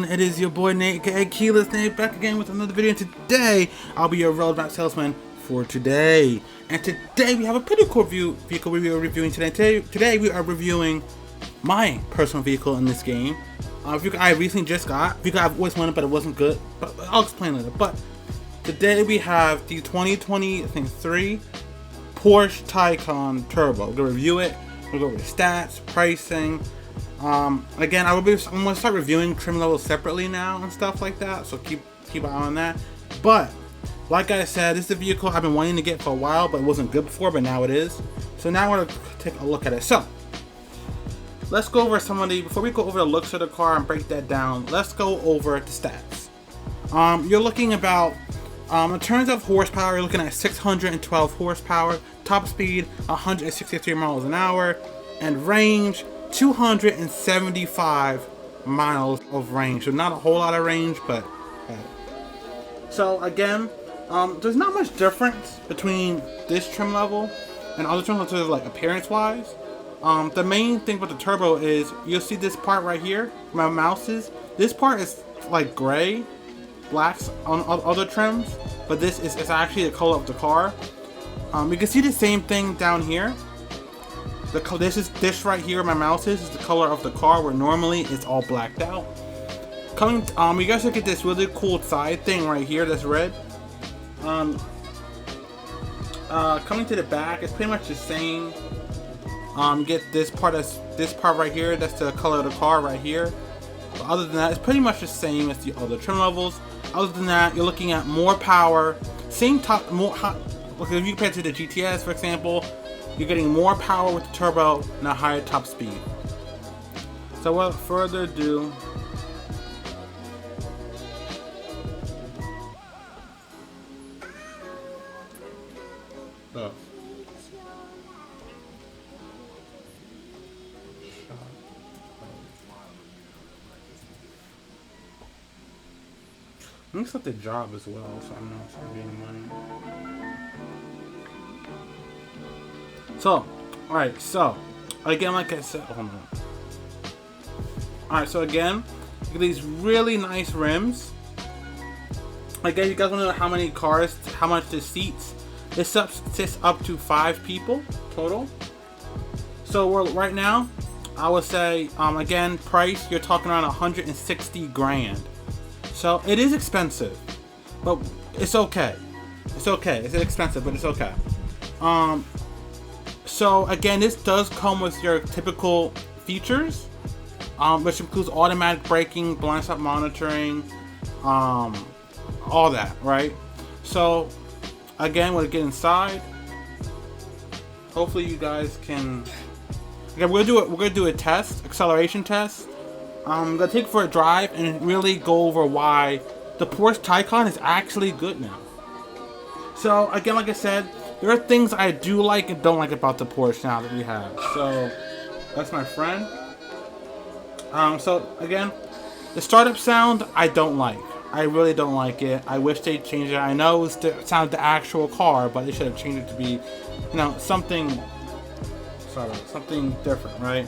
It is your boy Nate, aka Keyless Nate, back again with another video. And today, I'll be your roadmap salesman for today. And today, we have a pretty cool vehicle we are reviewing today. Today, we are reviewing my personal vehicle in this game. Vehicle I recently just got. Vehicle I've always wanted, but it wasn't good. But I'll explain later. But today, we have the 2023 Porsche Taycan Turbo. We're gonna review it. We'll go over the stats, pricing. Again, I'm gonna start reviewing trim levels separately now and stuff like that. So keep an eye on that. But like I said, this is a vehicle I've been wanting to get for a while, but it wasn't good before, but now it is. So now we're gonna take a look at it. So let's go over before we go over the looks of the car and break that down. Let's go over the stats. You're looking about in terms of horsepower, you're looking at 612 horsepower, top speed 163 miles an hour, and range 275 miles of range. So not a whole lot of range, but so again, there's not much difference between this trim level and other trim levels, like appearance wise. The main thing with the turbo is you'll see this part right here, my mouse is. This part is like gray, blacks on other trims, but this is actually the color of the car. You can see the same thing down here. This right here, my mouse is the color of the car, where normally it's all blacked out. You guys look at this really cool side thing right here that's red. Coming to the back, it's pretty much the same. Get this part right here, that's the color of the car right here. But other than that, it's pretty much the same as the other trim levels. Other than that, you're looking at more power, same top, more hot. Look, if you compare it to the GTS, for example, you're getting more power with the turbo and a higher top speed. So without further ado, let me set the job as well, so I'm not saving money. So, alright, so again, like I said, hold on. Alright, so again, you get these really nice rims. Again, you guys want to know how many cars, how much this seats? This sits up to 5 people total. So we're right now, I would say, again, price, you're talking around 160 grand. So it is expensive, but it's okay. It's okay. It's expensive, but it's okay. So again, this does come with your typical features, which includes automatic braking, blind spot monitoring, all that, right? So again, we'll get inside. Hopefully, you guys can. Okay, we're gonna do a test, acceleration test. I'm gonna take it for a drive and really go over why the Porsche Taycan is actually good now. So again, like I said, there are things I do like and don't like about the Porsche now that we have. So that's my friend. So again, the startup sound I don't like. I really don't like it. I wish they'd change it. I know it sounded the actual car, but they should have changed it to be, something different, right?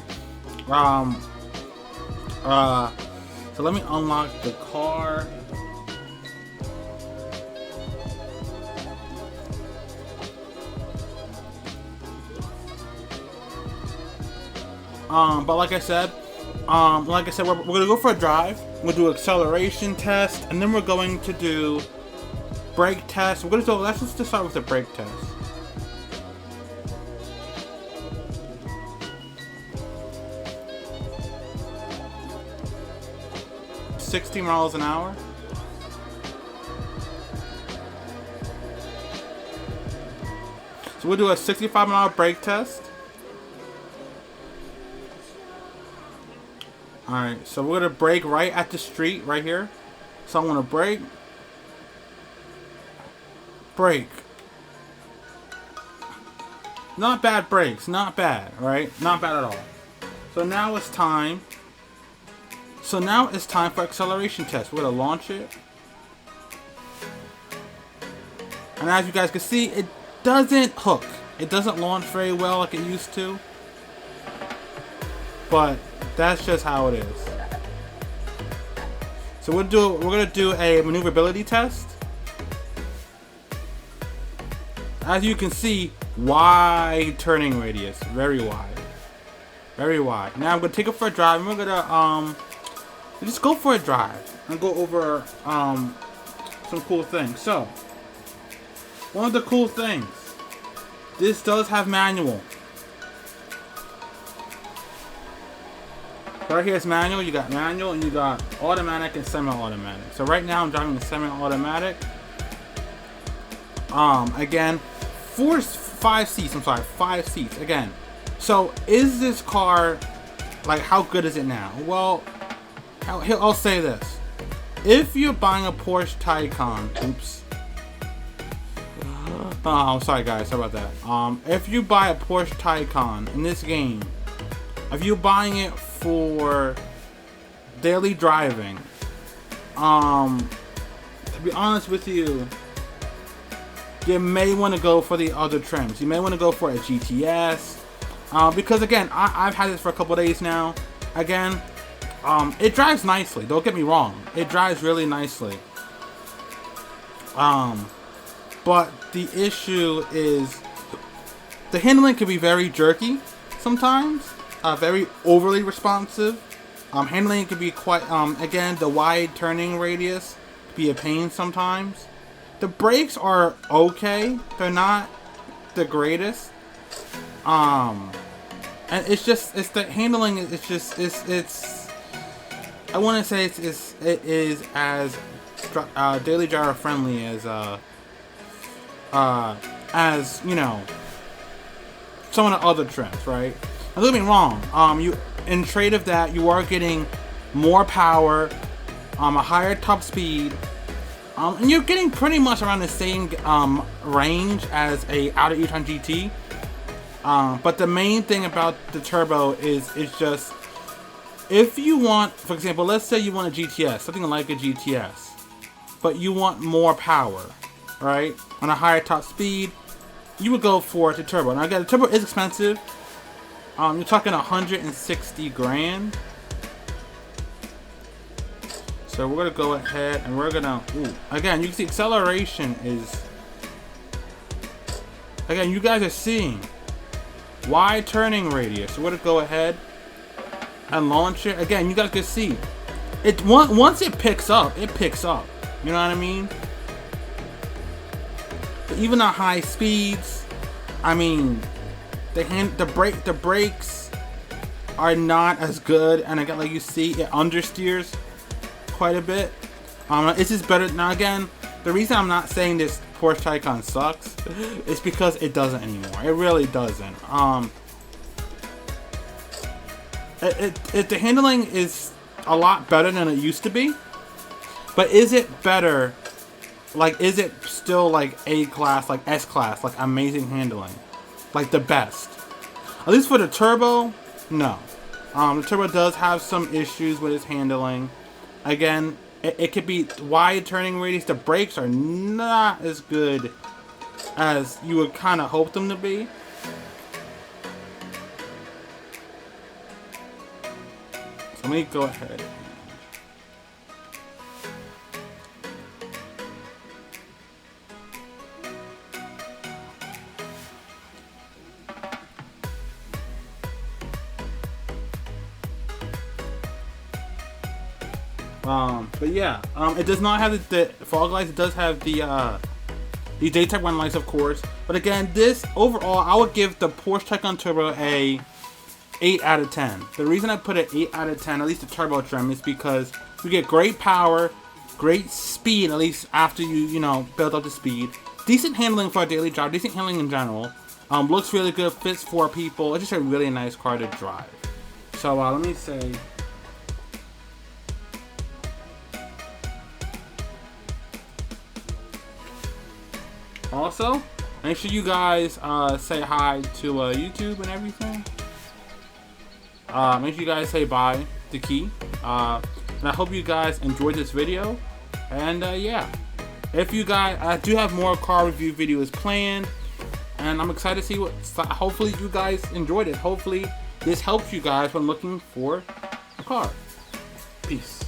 So let me unlock the car. But like I said, we're gonna go for a drive. We'll do acceleration test, and then we're going to do brake test. Let's just start with the brake test. $60 miles an hour. So we'll do a 65-mile brake test. Alright, so we're gonna brake right at the street right here. So I'm gonna brake. Not bad brakes, not bad, right? Not bad at all. So now it's time for acceleration test. We're gonna launch it. And as you guys can see, it doesn't hook. It doesn't launch very well like it used to. But that's just how it is. So we're gonna do a maneuverability test. As you can see, wide turning radius, very wide, very wide. Now I'm gonna take it for a drive, and we're gonna just go for a drive and go over some cool things. So one of the cool things, this does have manual. Right here is manual. You got manual and you got automatic and semi-automatic. So right now I'm driving the semi-automatic. Again, 5 seats. I'm sorry, 5 seats. Again, so is this car, like, how good is it now? Well, I'll say this: if you're buying a Porsche Taycan, oops. Oh, I'm sorry guys, sorry about that. If you buy a Porsche Taycan in this game, if you're buying it for daily driving, to be honest with you, you may want to go for the other trims. You may want to go for a GTS, because again, I've had this for a couple days now. Again, it drives nicely. Don't get me wrong, it drives really nicely. But the issue is the handling can be very jerky sometimes, very overly responsive. Handling can be quite, again, the wide turning radius can be a pain sometimes. The brakes are okay, they're not the greatest. And it's the handling. It's I want to say it is as daily driver friendly as you know, some of the other trims, right? Now, don't get me wrong. You, in trade of that, you are getting more power, a higher top speed, and you're getting pretty much around the same range as a Audi e-tron GT. But the main thing about the turbo is just, if you want, for example, let's say you want a GTS, something like a GTS, but you want more power, right, on a higher top speed, you would go for the turbo. Now again, the turbo is expensive. You're talking 160 grand. So we're gonna go ahead and we're gonna, again, you can see acceleration is, again, you guys are seeing wide turning radius. So we're gonna go ahead and launch it. Again, you guys can see it, once it picks up, it picks up. You know what I mean? But even at high speeds, I mean, the brakes are not as good, and again, like you see, it understeers quite a bit. It's just better. Now again, the reason I'm not saying this Porsche Taycan sucks is because it doesn't anymore. It really doesn't. The handling is a lot better than it used to be, but is it better? Like, is it still like A class, like S class, like amazing handling, like the best? At least for the turbo, no. The turbo does have some issues with its handling. Again, it could be wide turning radius. The brakes are not as good as you would kind of hope them to be. So let me go ahead. But yeah, it does not have the fog lights. It does have the daytime running lights, of course. But again, this overall, I would give the Porsche Taycan Turbo a 8 out of 10. The reason I put it 8 out of 10, at least the turbo trim, is because you get great power, great speed, at least after you build up the speed. Decent handling for a daily drive, decent handling in general. Looks really good, fits 4 people. It's just a really nice car to drive. So let me say. Also, make sure you guys say hi to YouTube and everything. Make sure you guys say bye to Key. And I hope you guys enjoyed this video. And yeah, if you guys, I do have more car review videos planned, and I'm excited to see what. Hopefully you guys enjoyed it. Hopefully this helps you guys when looking for a car. Peace.